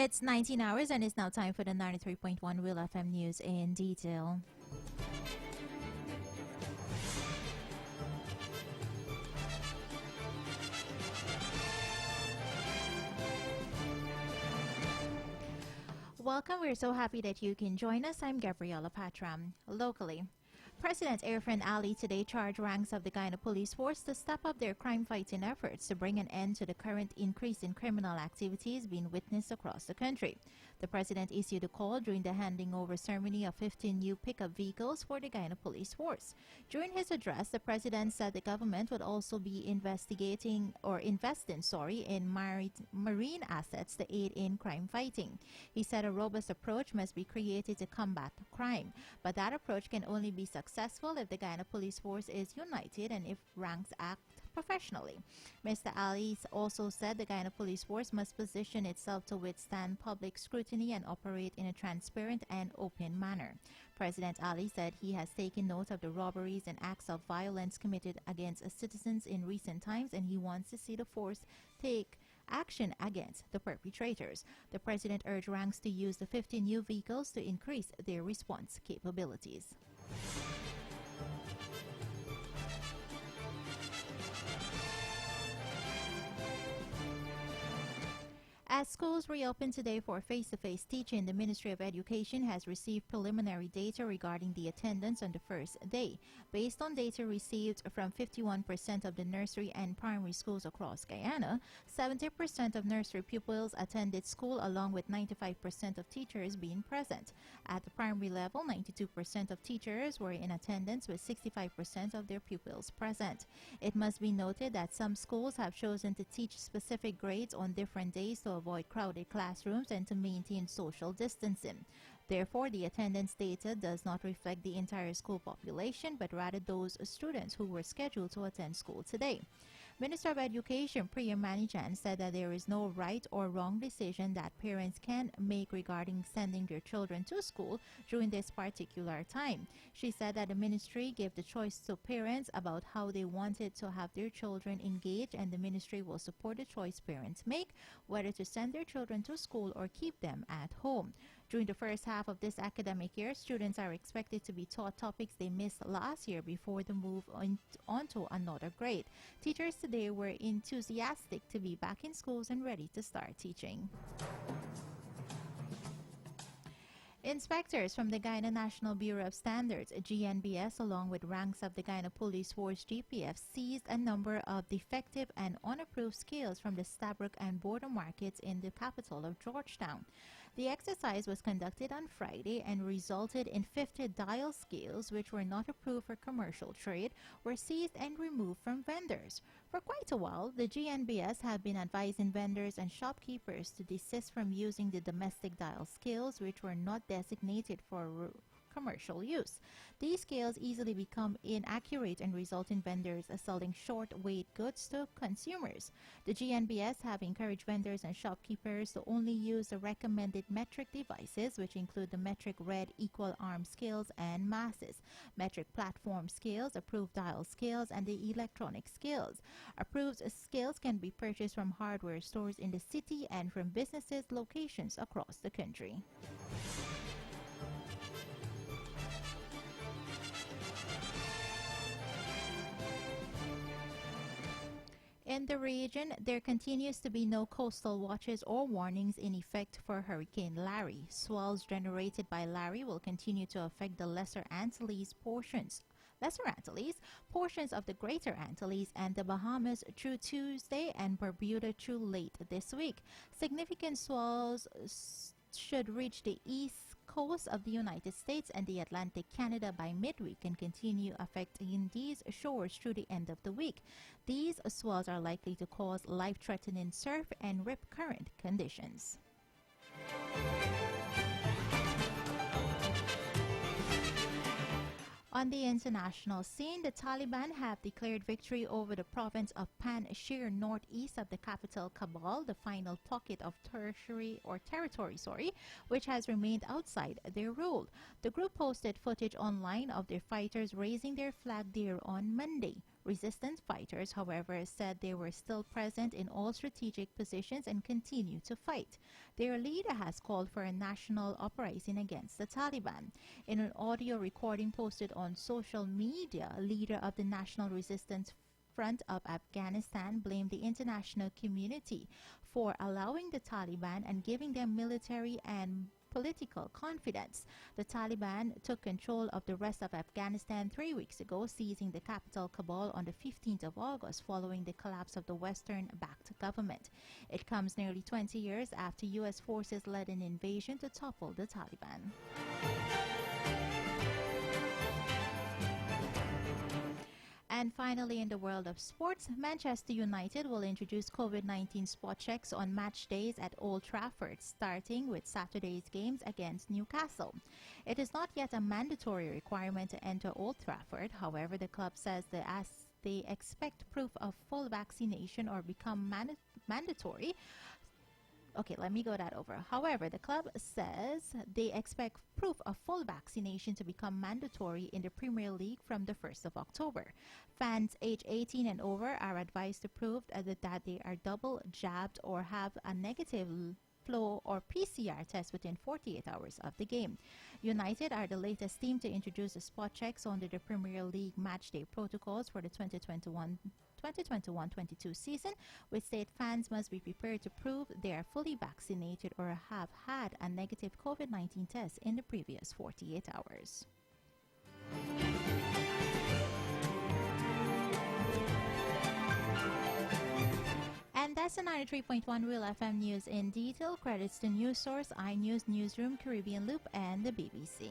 It's 19 hours and it's now time for the 93.1 Real FM News in detail. Welcome. We're so happy that you can join us. I'm Gabriela Patram. Locally, President Irfan Ali today charged ranks of the Guyana Police Force to step up their crime-fighting efforts to bring an end to the current increase in criminal activities being witnessed across the country. The president issued a call during the handing over ceremony of 15 new pickup vehicles for the Guyana Police Force. During his address, the president said the government would also be investing in marine assets to aid in crime fighting. He said a robust approach must be created to combat crime, but that approach can only be successful if the Guyana Police Force is united and if ranks act professionally. Mr. Ali also said the Guyana Police Force must position itself to withstand public scrutiny and operate in a transparent and open manner. President Ali said he has taken note of the robberies and acts of violence committed against citizens in recent times, and he wants to see the force take action against the perpetrators. The president urged ranks to use the 50 new vehicles to increase their response capabilities. As schools reopen today for face-to-face teaching, the Ministry of Education has received preliminary data regarding the attendance on the first day. Based on data received from 51% of the nursery and primary schools across Guyana, 70% of nursery pupils attended school, along with 95% of teachers being present. At the primary level, 92% of teachers were in attendance, with 65% of their pupils present. It must be noted that some schools have chosen to teach specific grades on different days to avoid crowded classrooms and to maintain social distancing. Therefore, the attendance data does not reflect the entire school population, but rather those students who were scheduled to attend school today. Minister of Education Priya Manijan said that there is no right or wrong decision that parents can make regarding sending their children to school during this particular time. She said that the ministry gave the choice to parents about how they wanted to have their children engaged, and the ministry will support the choice parents make, whether to send their children to school or keep them at home. During the first half of this academic year, students are expected to be taught topics they missed last year before the move on to another grade. Teachers today were enthusiastic to be back in schools and ready to start teaching. Inspectors from the Guyana National Bureau of Standards, GNBS, along with ranks of the Guyana Police Force, GPF, seized a number of defective and unapproved scales from the Stabroek and border markets in the capital of Georgetown. The exercise was conducted on Friday and resulted in 50 dial scales which were not approved for commercial trade were seized and removed from vendors. For quite a while, the GNBS have been advising vendors and shopkeepers to desist from using the domestic dial scales which were not designated for commercial use. These scales easily become inaccurate and result in vendors selling short-weight goods to consumers. The GNBS have encouraged vendors and shopkeepers to only use the recommended metric devices, which include the metric red equal arm scales and masses, metric platform scales, approved dial scales, and the electronic scales. Approved scales can be purchased from hardware stores in the city and from businesses locations across the country. In the region, there continues to be no coastal watches or warnings in effect for Hurricane Larry. Swells generated by Larry will continue to affect the Lesser Antilles portions of the Greater Antilles and the Bahamas through Tuesday and Bermuda through late this week. Significant swells should reach the east coast of the United States and the Atlantic Canada by midweek and continue affecting these shores through the end of the week. These swells are likely to cause life-threatening surf and rip current conditions. On the international scene, the Taliban have declared victory over the province of Panjshir northeast of the capital Kabul, the final pocket of territory, which has remained outside their rule. The group posted footage online of their fighters raising their flag there on Monday. Resistance fighters, however, said they were still present in all strategic positions and continue to fight. Their leader has called for a national uprising against the Taliban. In an audio recording posted on social media, a leader of the National Resistance Front of Afghanistan blamed the international community for allowing the Taliban and giving them military and political confidence. The Taliban took control of the rest of Afghanistan 3 weeks ago, seizing the capital Kabul on the 15th of August following the collapse of the Western-backed government. It comes nearly 20 years after U.S. forces led an invasion to topple the Taliban. And finally, in the world of sports, Manchester United will introduce COVID-19 spot checks on match days at Old Trafford, starting with Saturday's games against Newcastle. It is not yet a mandatory requirement to enter Old Trafford. However, the club says that as they expect proof of full vaccination or become mandatory. Okay, let me go that over. However, the club says they expect proof of full vaccination to become mandatory in the Premier League from the 1st of October. Fans aged 18 and over are advised to prove that they are double jabbed or have a negative flow or PCR test within 48 hours of the game. United are the latest team to introduce the spot checks under the Premier League matchday protocols for the 2021-22 season, which state fans must be prepared to prove they are fully vaccinated or have had a negative COVID-19 test in the previous 48 hours. And that's the 93.1 Real FM News in detail. Credits to news source, iNews, Newsroom, Caribbean Loop, and the BBC.